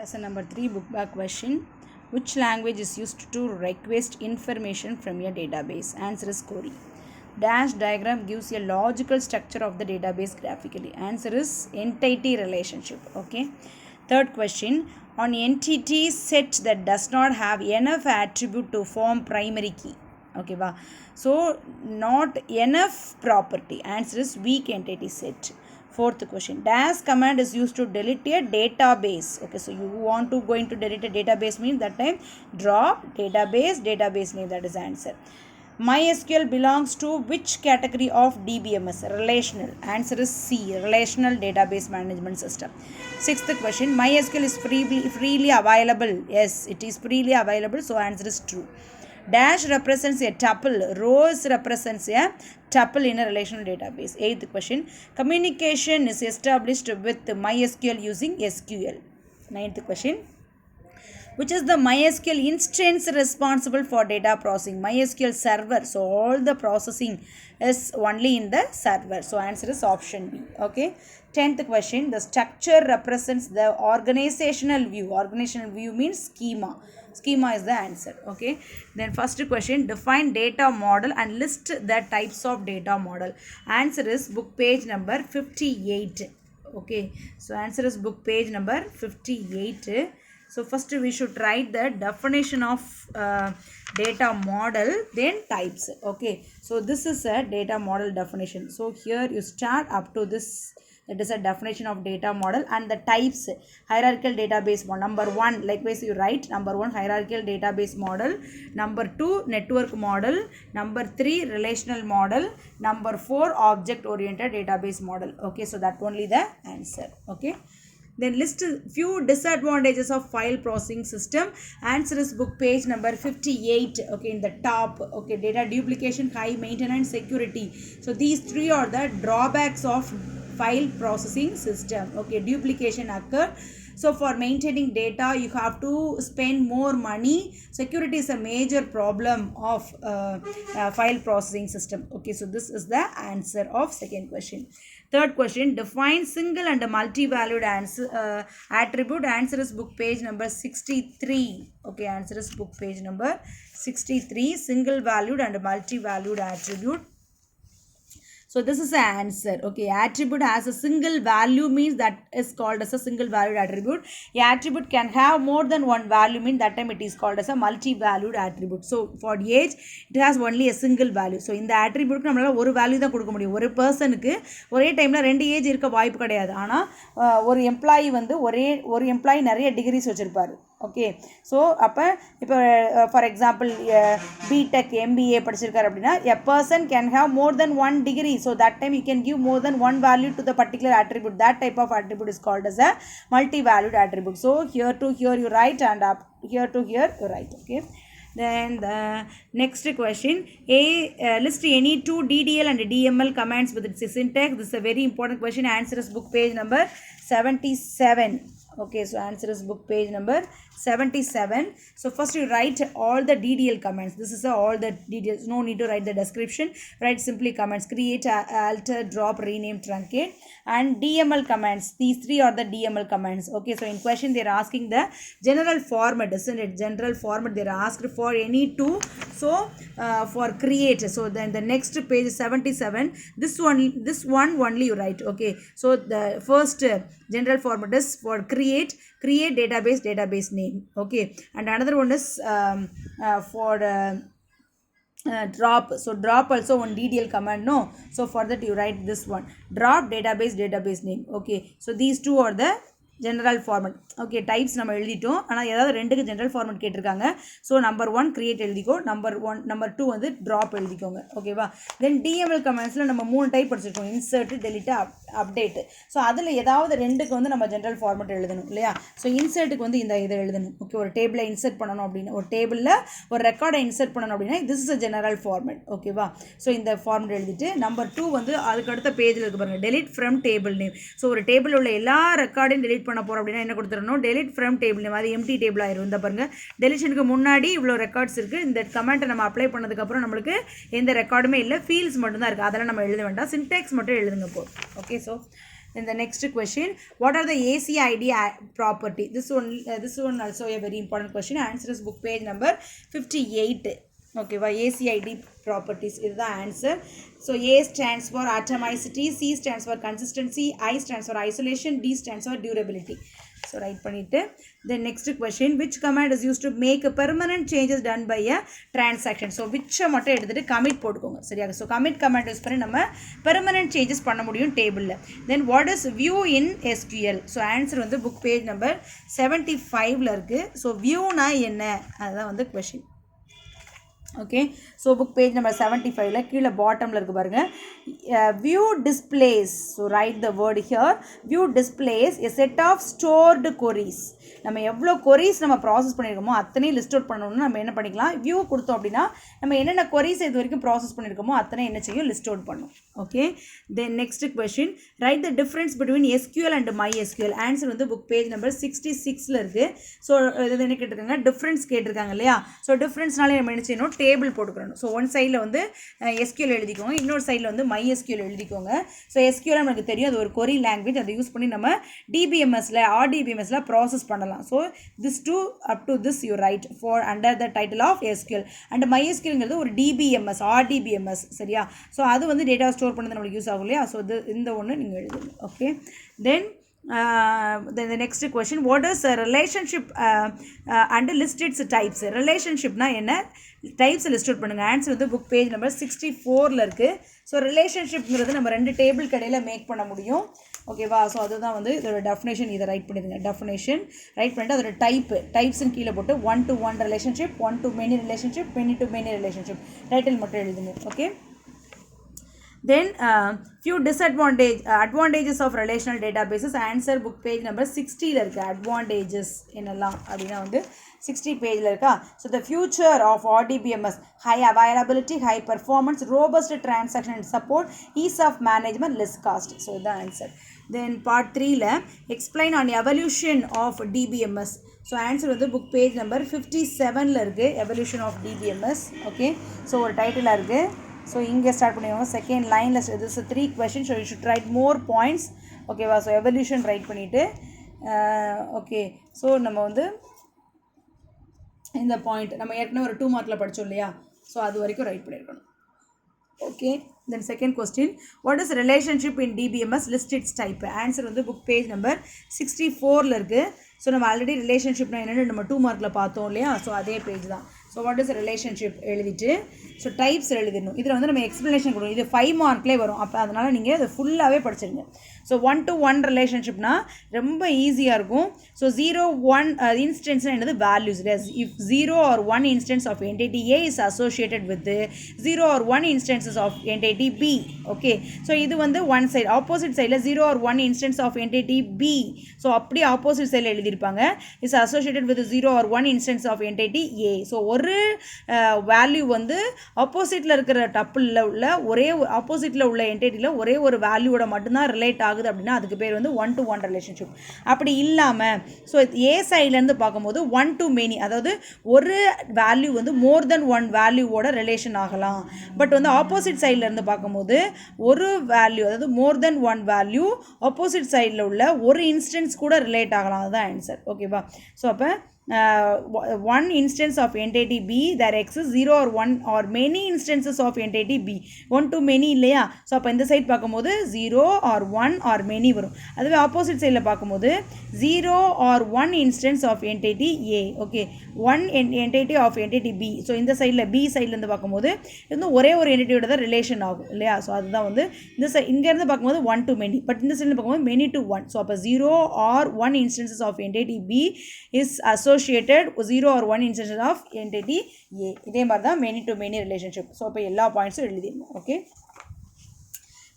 Lesson number 3, book back question. Which language is used to request information from a database? Answer is query. Dash diagram gives a logical structure of the database graphically. Answer is entity relationship. Okay. Third question. On entity set that does not have enough attribute to form primary key. Okay, wow. So not enough property. Answer is weak entity set. Fourth question. Dash command is used to delete a database. Okay, so you want to going to delete a database means that time drop database name, that is answer. MySQL belongs to which category of DBMS? Relational. Answer is C. Relational Database Management System. Sixth question. MySQL is freely available. Yes, it is freely available. So answer is true. Dash represents a tuple. Rows represents a tuple in a relational database. Eighth question. Communication is established with MySQL using SQL. Ninth question. Which is the MySQL instance responsible for data processing? MySQL server. So all the processing is only in the server. So answer is option B. Okay. 10th question. The structure represents the organizational view. Organizational view means schema. Schema is the answer. Okay. Then first question. Define data model and list the types of data model. Answer is book page number 58. Okay. So answer is book page number 58. So first we should write the definition of data model, then types. Okay. So this is a data model definition. So here you start up to this. That is a definition of data model and the types. Hierarchical database one. Number 1, likewise you write number 1 hierarchical database model. Number 2 network model. Number 3 relational model. Number 4 object oriented database model. Okay. So that only the answer. Okay. Then list few disadvantages of file processing system. Answer is book page number 58. Okay, in the top. Okay, data duplication, high maintenance, security. So these three are the drawbacks of file processing system. Okay, duplication occur. So for maintaining data, you have to spend more money. Security is a major problem of file processing system. Okay, so this is the answer of second question. Third question, define single and multi-valued answer, attribute. Answer is book page number 63. Okay, answer is book page number 63. Single valued and multi-valued attribute. So this is the answer. Okay, attribute has a single value means that is called as a single valued attribute. A attribute can have more than one value mean that time it is called as a multi-valued attribute. So for age, it has only a single value. So in the attribute நம்மளால ஒரு value தான் கொடுக்க முடியும். ஒரு பர்சனுக்கு ஒரே டைம்ல ரெண்டு ஏஜ் இருக்க வாய்ப்பு கிடையாது. ஆனா ஒரு எம்ப்ளாயி வந்து ஒரு எம்ப்ளாயி நிறைய டிகிரிஸ் வச்சிருப்பாரு. ஓகே, ஸோ அப்போ இப்போ ஃபார் எக்ஸாம்பிள் பிடெக் எம்பிஏ படிச்சிருக்காரு அப்படின்னா a person can have more then one degree. So that time you can give more then one value to the particular attribute. That type of attribute is called as a multi-valued attribute. So here to here you write and up here to here you write. Okay. Then the next question, list any two DDL and DML commands with its syntax. This is a very important question. Answer is book page number 77. Okay, so answer is book page number 77. So first you write all the DDL commands. This is all the details. No need to write the description. Write simply commands: create, alter, drop, rename, truncate, and DML commands. These three are the DML commands. Okay, so in question they are asking the general format, isn't it? General format they are asked for any two. So for create. So then the next page is 77. This one only you write. Okay, so the first general format is for create database name. Okay, and another one is for drop. So drop also one DDL command. No, so for that you write this one, drop database name. Okay, so these two are the general format. Okay, types நம்ம எழுதிட்டோம். ஆனால் ஏதாவது ரெண்டுக்கு general format கேட்டிருக்காங்க. So number 1 create எழுதிக்கோ, number 2 வந்து drop எழுதிக்கோங்க. ஓகேவா. தென் DML கமெண்ட்ஸில் நம்ம 3 டைப் படிச்சிருக்கோம், இன்சர்ட், டெலிட், அப்டேட். ஸோ அதில் ஏதாவது ரெண்டுக்கு வந்து நம்ம ஜென்ரல் ஃபார்மேட் எழுதணும் இல்லையா. ஸோ இன்சர்ட்டுக்கு வந்து இந்த இதை எழுதணும். ஓகே, ஒரு டேபிளை இன்சர்ட் பண்ணணும் அப்படின்னா, ஒரு டேபிளில் ஒரு ரெக்கார்டை இன்சர்ட் பண்ணணும் அப்படின்னா this is a general format. ஓகேவா. ஸோ இந்த ஃபார்மேட் எழுதிட்டு நம்பர் 2 வந்து அதுக்கு அடுத்த பேஜில் இருக்கு பாருங்கள், delete from table name. So ஒரு டேபிள் உள்ள எல்லா ரெக்கார்டையும் டெலிட் பண்ண போகிறோம் அப்படின்னா என்ன கொடுத்துருணும், delete from table name. அது எம்டி டேபிள் ஆயிரும். இந்த பாருங்க, டெலிஷனுக்கு முன்னாடி இவ்வளோ ரெக்கார்ட்ஸ் இருக்குது. இந்த கமெண்ட்டை நம்ம அப்ளை பண்ணதுக்கப்புறம் நம்மளுக்கு எந்த ரெக்கார்டுமே இல்லை, ஃபீல்ட்ஸ் மட்டும் தான் இருக்குது. அதெல்லாம் நம்ம எழுத வேண்டாம், சின்டெக்ஸ் மட்டும் எழுதுங்க போ. Okay, so Then the next question, what are the ACID property? This one also a very important question. Answer is book page number 58. Okay, ACID properties is the answer. So A stands for atomicity, C stands for consistency, I stands for isolation, D stands for durability. So write பண்ணிட்டு then next question, which command is used to make permanent changes done by a transaction? So which மட்டும் எடுத்துட்டு commit போட்டுக்கோங்க சரியா. So commit command use பண்ணி நம்ம permanent changes பண்ண முடியும் டேபிளில். then what is view in SQL? So answer வந்து book page number 75ல இருக்கு. so viewனா என்ன அதுதான் வந்து question. okay, so book page number 75ல கீழே பாட்டமில் இருக்கு பாருங்க. view displays, so write the word here, view displays a set of stored queries. நம்ம எவ்வளோ queries நம்ம ப்ராசஸ் பண்ணியிருக்கோமோ அத்தனை லிஸ்ட் அவுட் பண்ணணும்னு நம்ம என்ன பண்ணிக்கலாம், வியூ கொடுத்தோம் அப்படின்னா நம்ம என்னென்ன queries இது வரைக்கும் ப்ராசஸ் பண்ணியிருக்கோமோ அத்தனை என்ன செய்யும், லிஸ்ட் அவுட் பண்ணும். Okay, then next question, right the difference between SQL and MySQL. Answer வந்து புக் பேஜ் நம்பர் 66ல் இருக்குது. ஸோ இது என்ன கேட்டிருக்காங்க, டிஃப்ரென்ஸ் கேட்டிருக்காங்க இல்லையா. ஸோ டிஃப்ரென்ஸ்னாலே நம்ம என்ன செய்யணும், டேபிள் போட்டுக்கிறணும். ஸோ ஒன் சைடில் வந்து SQL எழுதிக்கோங்க, இன்னொரு சைடில் வந்து MySQL எழுதிக்கோங்க. ஸோ SQL நமக்கு தெரியும், அது ஒரு query லாங்குவேஜ், அதை யூஸ் பண்ணி நம்ம DBMSல RDBMSல ப்ராசஸ் பண்ணலாம். So this to up to this you write for under the title of SQL. and MySQLங்கிறது ஒரு DBMS RDBMS சரியா. ஸோ அது வந்து டேட்டா ஸ்டோர் பண்ணது நம்மளுக்கு யூஸ் ஆகும் இல்லையா. ஸோ இந்த ஒன்று நீங்கள் எழுதுங்க. Okay, then the next question, what is a relationship and list its types? relationshipனா என்ன, டைப்ஸ் லிஸ்ட் அவுட் பண்ணுங்கள். ஆன்சர் வந்து புக் பேஜ் நம்பர் 64ல் இருக்குது. ஸோ ரிலேஷன்ஷிப்ங்கிறது நம்ம ரெண்டு டேபிள் கடையில் மேக் பண்ண முடியும். ஓகேவா. ஸோ அதுதான் வந்து இதோட டெஃபினேஷன், இதை ரைட் பண்ணிடுங்க. டெஃபினேஷன் ரைட் பண்ணிட்டு அதோட டைப்ஸ்ன்னு கீழே போட்டு 1 to 1 relationship, 1 to many relationship, many to many relationship title மட்டும் எழுதுங்க. Okay, then few advantages of relational databases. answer book page number 60ல இருக்கு. advantages என்னெல்லாம் அப்படின்னா வந்து 60 பேஜில் இருக்கா. So the future of RDBMS, high availability, high performance, robust transaction and support, ease of management, less cost. So இதுதான் answer. then part 3ல explain on evolution of DBMS. So answer வந்து book page number 57ல் இருக்குது, evolution of DBMS. Okay, so ஒரு டைட்டிலாக இருக்குது. So இங்கே start பண்ணிடுவாங்க செகண்ட் லைனில். this is 3 questions, so you should write more points. ஓகேவா. ஸோ எவல்யூஷன் ரைட் பண்ணிவிட்டு ஓகே, ஸோ நம்ம வந்து இந்த பாயிண்ட் நம்ம ஏற்கனவே ஒரு 2 மார்க்கில் படித்தோம் இல்லையா. ஸோ அது வரைக்கும் ரைட் பண்ணியிருக்கணும். Okay, then second question, what is relationship in DBMS, list it's type. Answer வந்து புக் பேஜ் நம்பர் 64ல் இருக்குது. ஸோ நம்ம ஆல்ரெடி ரிலேஷன்ஷிப்னா என்னென்னு நம்ம 2 மார்க்கில் பார்த்தோம் இல்லையா. ஸோ அதே பேஜ் தான். ஸோ வாட் இஸ் ரிலேஷன்ஷிப் எழுதிட்டு ஸோ டைப்ஸ் எழுதிடணும். இதில் வந்து நம்ம எக்ஸ்ப்ளனேஷன் கொடுக்கணும். இது 5 மார்க்லேயே வரும். அப்போ அதனால் நீங்கள் அதை ஃபுல்லாகவே படிச்சிருங்க. ஸோ 1 to 1 ரிலேஷன்ஷிப்னா ரொம்ப ஈஸியாக இருக்கும். ஸோ 0 1 இன்ஸ்டன்ஸ்னால் என்னது, values. If 0 or 1 instance of entity A is associated with 0 or 1 instances of entity B. Okay, so இது வந்து ஒன் சைடு. ஆப்போசிட் சைடில் 0 or 1 instance of entity B. So அப்படியே ஆப்போசிட் சைடில் எழுதியிருப்பாங்க, is associated with 0 or 1 instance of entity A. So ஒரு value வந்து ஆப்போசிட்டில் இருக்கிற டப்பிளில் உள்ள ஆப்போசிட்டில் உள்ள என்டிட்டியில் ஒரே ஒரு வேல்யூவோட மட்டும்தான் ரிலேட் ஆகுது அப்படின்னா அதுக்கு பேர் வந்து 1 to 1 ரிலேஷன்ஷிப். அப்படி இல்லாமல் ஸோ ஏ சைட்லேருந்து பார்க்கும்போது 1 to many, அதாவது ஒரு வேல்யூ வந்து மோர் தென் 1 வேல்யூவோட ரிலேஷன் ஆகலாம். பட் வந்து ஆப்போசிட் சைட்லேருந்து பார்க்கும்போது ஒரு வேல்யூ, அதாவது மோர் தென் 1 வேல்யூ ஆப்போசிட் சைடில் உள்ள ஒரு இன்ஸ்டன்ஸ் கூட ரிலேட் ஆகலாம். அதுதான் ஆன்சர். ஓகேவா. ஸோ அப்போ one instance of entity B, there exists 0 or 1 or many instances of entity B. 1 to many இல்லையா. ஸோ அப்போ இந்த சைட் பார்க்கும்போது 0 or 1 or many வரும். அதுவே ஆப்போசிட் சைடில் பார்க்கும்போது 0 or 1 instance of entity A. Okay, 1 entity of entity B. So இந்த சைடில் B சைட்லேருந்து பார்க்கும்போது இது ஒரே ஒரு என்டிட்டியோட தான் ரிலேஷன் ஆகும் இல்லையா. ஸோ அதுதான் வந்து இந்த இங்கேருந்து பார்க்கும்போது 1 to many, பட் இந்த சைடில் பார்க்கும்போது many to 1. ஸோ அப்போ 0 or 1 instances of entity B is associated 0 or 1 instance of entity A. இதே மாதிரி தான் many to many relationship. So இப்போ எல்லா பாயிண்ட்ஸும் எழுதிடணும். Okay,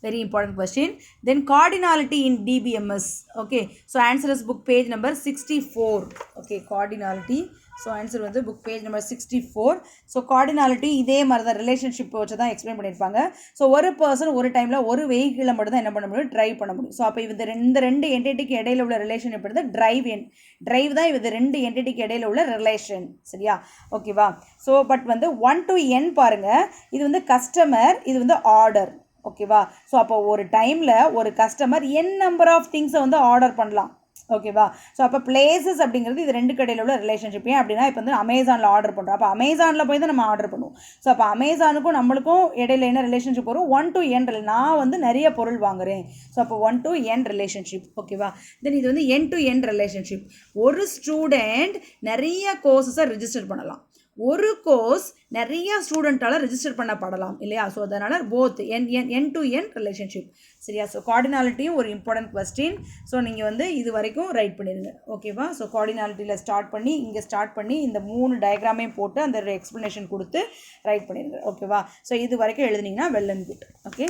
very important question. Then cardinality in DBMS. Okay, so answer is book page number 64. Okay, cardinality. So answer வந்து book page number 64. So cardinality இதே மாதிரி தான் ரிலேஷன்ஷிப் வச்சு தான் எக்ஸ்பிளைன் பண்ணியிருப்பாங்க. ஸோ ஒரு பர்சன் ஒரு டைமில் ஒரு வெஹிக்கிளை மட்டும் தான் என்ன பண்ண முடியும், ட்ரைவ் பண்ண முடியும். ஸோ அப்போ இந்த ரெண்டு என்டிட்டிக்கு இடையில உள்ள ரிலேஷன் எப்படி தான் ட்ரைவ் தான் இது ரெண்டு என்டிட்டிக்கு இடையில உள்ள ரிலேஷன் சரியா. ஓகேவா. ஸோ பட் வந்து 1 to n பாருங்கள், இது வந்து கஸ்டமர், இது வந்து ஆர்டர். ஓகேவா. ஸோ அப்போ ஒரு டைமில் ஒரு கஸ்டமர் நம்பர் ஆஃப் திங்ஸை வந்து ஆர்டர் பண்ணலாம். ஓகேவா. ஸோ அப்போ பிளேசஸ் அப்படிங்கிறது இது ரெண்டு கடையில் உள்ள ரிலேஷன்ஷிப். ஏன் அப்படின்னா இப்போ வந்து அமேசானில் ஆர்டர் பண்ணுறோம், அப்போ அமேசானில் போய் தான் நம்ம ஆர்டர் பண்ணுவோம். ஸோ அப்போ அமேசானுக்கும் நம்மளுக்கும் இடையில என்ன ரிலேஷன்ஷிப் வரும், 1 to n. நான் வந்து நிறைய பொருள் வாங்குறேன், ஸோ அப்போ 1 to n ரிலேஷன்ஷிப். ஓகேவா. தென் இது வந்து n to n ரிலேஷன்ஷிப். ஒரு ஸ்டூடெண்ட் நிறைய கோர்சஸை ரிஜிஸ்டர் பண்ணலாம், ஒரு கோர்ஸ் நிறைய ஸ்டூடெண்ட்டால் ரிஜிஸ்டர் பண்ணப்படலாம் இல்லையா. ஸோ அதனால் both N to N relationship. சரியா. ஸோ கார்டினாலிட்டியும் ஒரு இம்பார்ட்டன்ட் கொஸ்டின். ஸோ நீங்கள் வந்து இது வரைக்கும் ரைட் பண்ணிடுங்க. ஓகேவா. ஸோ கார்டினாலிட்டியில் ஸ்டார்ட் பண்ணி இங்கே ஸ்டார்ட் பண்ணி இந்த 3 டயக்ராமையும் போட்டு அந்த எக்ஸ்ப்ளனேஷன் கொடுத்து ரைட் பண்ணிடுங்க. ஓகேவா. ஸோ இது வரைக்கும் எழுதுனீங்கன்னா well and good. Okay.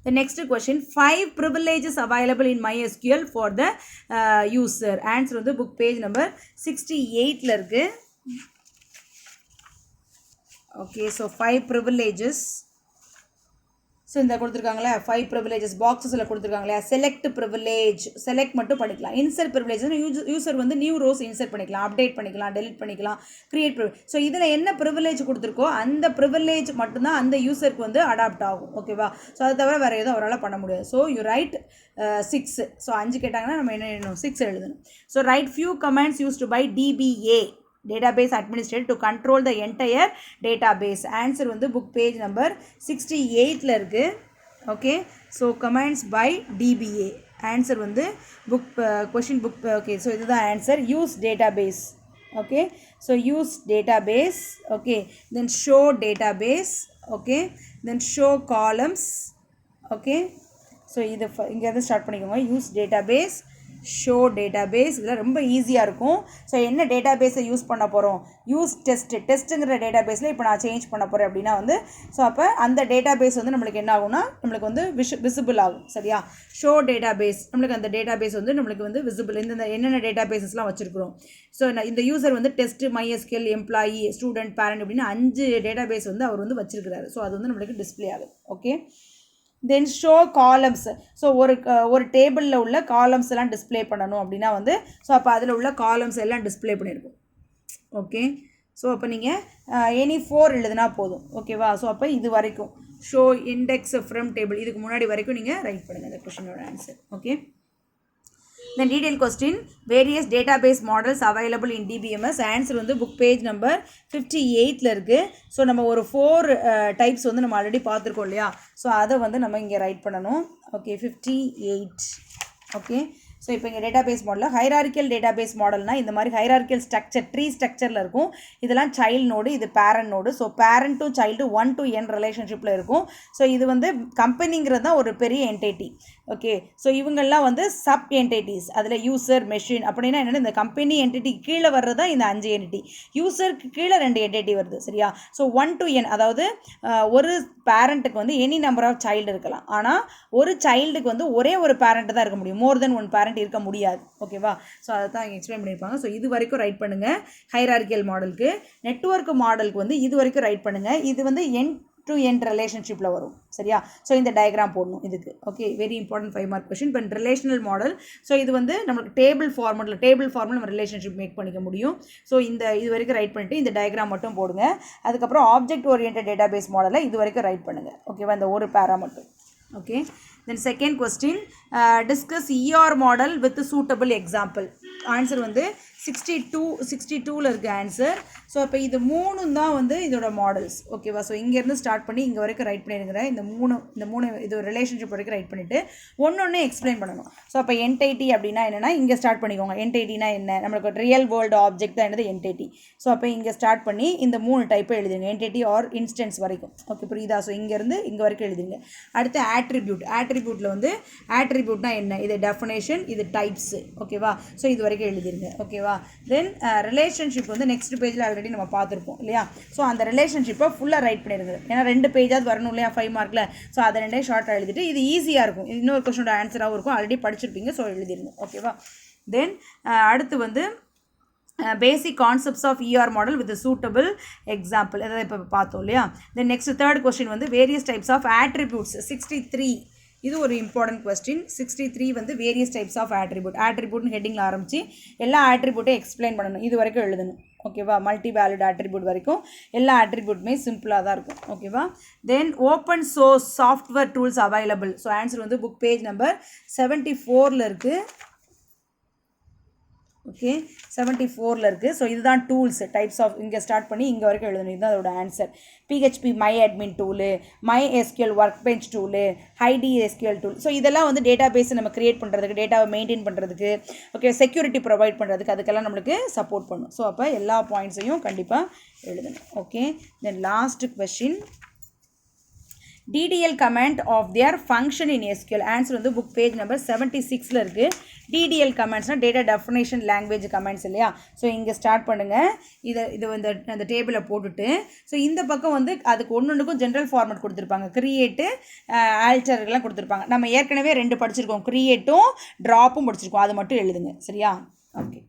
The next question, 5 privileges available in MySQL for the user. Answer வந்து book page number 68ல இருக்கு. Okay, so 5 privileges. ஸோ இந்த கொடுத்துருக்காங்களே 5 ப்ரிவிலேஜஸ் பாக்ஸஸில் கொடுத்துருக்காங்களே. செலக்ட் ப்ரிவிலேஜ், செலக்ட் மட்டும் பண்ணிக்கலாம். இன்சர்ட் ப்ரிவிலேஜ் யூசர் வந்து நியூ ரோஸ் இன்சர்ட் பண்ணிக்கலாம், update பண்ணிக்கலாம், delete பண்ணிக்கலாம், கிரியேட் ப்ரிவிலேஜ். ஸோ இதில் என்ன ப்ரிவிலேஜ் கொடுத்துருக்கோ அந்த ப்ரிவிலேஜ் மட்டும்தான் அந்த யூசருக்கு வந்து அடாப்ட் ஆகும். ஓகேவா. ஸோ அதை தவிர வேறு எதுவும் அவரால் பண்ண முடியாது. So you right 6. ஸோ 5 கேட்டாங்கன்னா நம்ம என்ன எழுதணும், 6 எழுதணும். So write few commands used by DBA, database administrator, to control the entire database. Answer வந்து book page number 68ல இருக்கு. Okay. So commands by DBA. Answer வந்து book question book. Okay. So இதுதான் answer. Use database. Okay. So use database. Okay. Then show database. Okay. Then show columns. Okay. So இது இங்கேருந்து start பண்ணிக்கோங்க. Use database, show database. இதெல்லாம் ரொம்ப ஈஸியாக இருக்கும். So என்ன டேட்டாபேஸை யூஸ் பண்ண போகிறோம், யூஸ் டெஸ்ட்டுங்கிற டேட்டாபேஸில் இப்போ நான் சேஞ்ச் பண்ண போகிறேன் அப்படின்னா வந்து ஸோ அப்போ அந்த டேட்டாபேஸ் வந்து நம்மளுக்கு என்ன ஆகும்னா நம்மளுக்கு வந்து விசிபிள் ஆகும். சரியா. ஷோ டேட்டாபேஸ் நம்மளுக்கு அந்த டேட்டாபேஸ் வந்து நம்மளுக்கு வந்து விசிபிள். இந்த என்னென்ன டேட்டாபேஸஸ்லாம் வச்சுருக்கிறோம். ஸோ இந்த யூசர் வந்து test, MySQL, employee, student, parent அப்படின்னு 5 டேட்டாபேஸ் வந்து அவர் வந்து வச்சிருக்கிறாரு. ஸோ அது வந்து நம்மளுக்கு டிஸ்பிளே ஆகுது. Okay. Then show columns. So ஒரு டேபிளில் உள்ள காலம்ஸ் எல்லாம் டிஸ்பிளே பண்ணணும் அப்படின்னா வந்து ஸோ அப்போ அதில் உள்ள காலம்ஸ் எல்லாம் டிஸ்பிளே பண்ணியிருக்கும். ஓகே. ஸோ அப்போ நீங்கள் எனி 4 எழுதுனா போதும். ஓகேவா. ஸோ அப்போ இது வரைக்கும் ஷோ இண்டெக்ஸ் ஃப்ரம் டேபிள் இதுக்கு முன்னாடி வரைக்கும் நீங்கள் ரைட் பண்ணுங்கள் இந்த கொஷினோட answer. Okay. Then detailed question, various database models available in DBMS. Answer வந்து book page number 58ல இருக்குது. ஸோ நம்ம ஒரு 4 டைப்ஸ் வந்து நம்ம ஆல்ரெடி பார்த்துருக்கோம் இல்லையா. ஸோ அதை வந்து நம்ம இங்கே ரைட் பண்ணணும். ஓகே. 58. ஓகே. ஸோ இப்போ இங்கே டேட்டாபேஸ் மாடலில் ஹைரார்க்கியல் டேட்டாபேஸ் மாடல்னால் இந்த மாதிரி ஹைரார்க்கியல் ஸ்ட்ரக்சர், ட்ரீ ஸ்ட்ரக்சரில் இருக்கும். இதெல்லாம் சைல்டு நோடு, இது parent node. So parent to child 1 to n ரிலேஷன்ஷிப்பில் இருக்கும். ஸோ இது வந்து கம்பெனிங்கிறது தான் ஒரு பெரிய என்டிட்டி. ஓகே. ஸோ இவங்கெல்லாம் வந்து சப் என்டிட்டிஸ். அதில் யூசர், மெஷின் அப்படின்னா என்னென்னா இந்த கம்பெனி என்டிட்டி கீழே வர்றது தான் இந்த 5 என்டிட்டி. யூசருக்கு கீழே 2 என்டிட்டி வருது. சரியா. ஸோ 1 to n அதாவது ஒரு பேரண்ட்டுக்கு வந்து எனி நம்பர் ஆஃப் சைல்டு இருக்கலாம். ஆனால் ஒரு சைல்டுக்கு வந்து ஒரே ஒரு பேரண்ட் தான் இருக்க முடியும். மோர் தென் 1 பேரண்ட் இருக்க முடியாது. ஓகேவா. ஸோ அதை தான் இங்கே எக்ஸ்பிளைன் பண்ணியிருப்பாங்க. ஸோ இது வரைக்கும் ரைட் பண்ணுங்கள் ஹைரார்க்கியல் மாடலுக்கு. நெட்வொர்க் மாடலுக்கு வந்து இது வரைக்கும் ரைட் பண்ணுங்கள். இது வந்து n to n ரிலேஷன்ஷிப்பில் வரும். சரியா. ஸோ இந்த டயக்ராம் போடணும் இதுக்கு. Okay. Very important 5 mark question. இப்போ ரிலேஷனல் மாடல். ஸோ இது வந்து நமக்கு டேபிள் ஃபார்மெட்டில் நம்ம ரிலேஷன்ஷிப் மேக் பண்ணிக்க முடியும். ஸோ இது வரைக்கும் ரைட் பண்ணிவிட்டு இந்த டயக்ராம் மட்டும் போடுங்க. அதுக்கப்புறம் ஆப்ஜெக்ட் ஓரியன்டட் டேட்டாபேஸ் மாடலை இது வரைக்கும் ரைட் பண்ணுங்கள். ஓகேவா. இந்த ஒரு பேரா மட்டும். Okay. Then second question, discuss ER model with suitable example. Answer வந்து 62ல இருக்குது ஆன்சர். ஸோ இப்போ இது 3 தான் வந்து இதோட மாடல்ஸ். ஓகேவா. ஸோ இங்கேருந்து ஸ்டார்ட் பண்ணி இங்கே வரைக்கும் ரைட் பண்ணியிருக்கிறேன். இந்த மூணு இது ரிலேஷன்ஷிப் வரைக்கும் ரைட் பண்ணிவிட்டு ஒன்று எக்ஸ்பிளைன் பண்ணணும். ஸோ அப்போ என்டைட்டி அப்படின்னா என்னென்னா இங்கே ஸ்டார்ட் பண்ணிக்கோங்க. என்டைட்டினா என்ன, நம்மளுக்கு ரியல் வேர்ல்டு ஆப்ஜெக்ட் தான் என்னது என்டைட்டி. ஸோ அப்போ இங்கே ஸ்டார்ட் பண்ணி இந்த 3 டைப்பை எழுதுங்க. என்டைட்டி ஆர் இன்ஸ்டன்ஸ் வரைக்கும். ஓகே. புரியுதா. ஸோ இங்கேருந்து இங்கே வரைக்கும் எழுதுங்க. அடுத்து ஆட்ரிபியூட்டில் வந்து ஆட்ரிபியூட்னா என்ன, இது டெஃபினேஷன், இது டைப்ஸு. ஓகேவா. ஸோ இது வரைக்கும் எழுதிருங்க. ஓகேவா. தென் ரிலேஷன்ஷிப் வந்து நெக்ஸ்ட் பேஜில் ஆல்ரெடி நம்ம பார்த்துருப்போம் இல்லையா. ஸோ அந்த ரிலேஷன்ஷிப்பை ஃபுல்லாக ரைட் பண்ணிடுங்க. ஏன்னா 2 பேஜாவது வரணும் இல்லையா 5 மார்க்கில். ஸோ அதை 2 ஷார்ட்டாக எழுதிட்டு இது ஈஸியாக இருக்கும். இன்னொரு கொஸ்டினோட ஆன்சராகவும் இருக்கும். ஆல்ரெடி படிச்சிருப்பீங்க. ஸோ எழுதிருங்க. ஓகேவா. தென் அடுத்து வந்து basic concepts of ER model with suitable example. எதாவது இப்போ பார்த்தோம் இல்லையா. தென் நெக்ஸ்ட் தேர்ட் கொஸ்டின் வந்து வேரியஸ் டைப்ஸ் ஆஃப் ஆட்ரிபியூட்ஸ். 63 இது ஒரு இம்பார்ட்டன்ட் கொஸ்டின். 63 வந்து வேரியஸ் டைப்ஸ் ஆஃப் ஆட்ரிபியூட்னு ஹெட்டிங்கில் ஆரம்பித்து எல்லா ஆட்ரிபியூட்டையும் எக்ஸ்பிளைன் பண்ணணும். இது வரைக்கும் எழுதணும். ஓகேவா மல்டி வேல்யூட் ஆட்ரிபியூட் வரைக்கும் எல்லா ஆட்ரிபியூட்டுமே சிம்பிளாக தான் இருக்கும் ஓகேவா then open source software tools available so answer வந்து புக் பேஜ் நம்பர் 74 இருக்குது ஓகே 74 இருக்குது ஸோ இதுதான் டூல்ஸ் டைப்ஸ் ஆஃப் இங்கே ஸ்டார்ட் பண்ணி இங்கே வரைக்கும் எழுதணும் இதுதான் அதோட answer PHP my admin tool my SQL workbench tool Heidi SQL tool so இதெல்லாம் வந்து டேட்டா பேஸை நம்ம கிரியேட் பண்ணுறதுக்கு டேட்டாவை மெயின்டைன் பண்ணுறதுக்கு ஓகே செக்யூரிட்டி ப்ரொவைட் பண்ணுறதுக்கு அதுக்கெல்லாம் நம்மளுக்கு சப்போர்ட் பண்ணும் ஸோ அப்போ எல்லா பாயிண்ட்ஸையும் கண்டிப்பாக எழுதணும் okay then last question DDL command of their function in SQL answer வந்து புக் பேஜ் நம்பர் 76 இருக்குது DDL கமெண்ட்ஸ்னால் டேட்டா டெஃபினேஷன் லாங்குவேஜ் கமெண்ட்ஸ் இல்லையா ஸோ இங்கே ஸ்டார்ட் பண்ணுங்கள் இது வந்து அந்த டேபிளில் போட்டுட்டு ஸோ இந்த பக்கம் வந்து அதுக்கு ஒன்றுக்கும் ஜென்ரல் ஃபார்மேட் கொடுத்துருப்பாங்க கிரியேட்டு ஆல்டர்லாம் கொடுத்துருப்பாங்க நம்ம ஏற்கனவே 2 படிச்சிருக்கோம் கிரியேட்டும் ட்ராப்பும் படிச்சிருக்கோம் அது மட்டும் எழுதுங்க சரியா ஓகே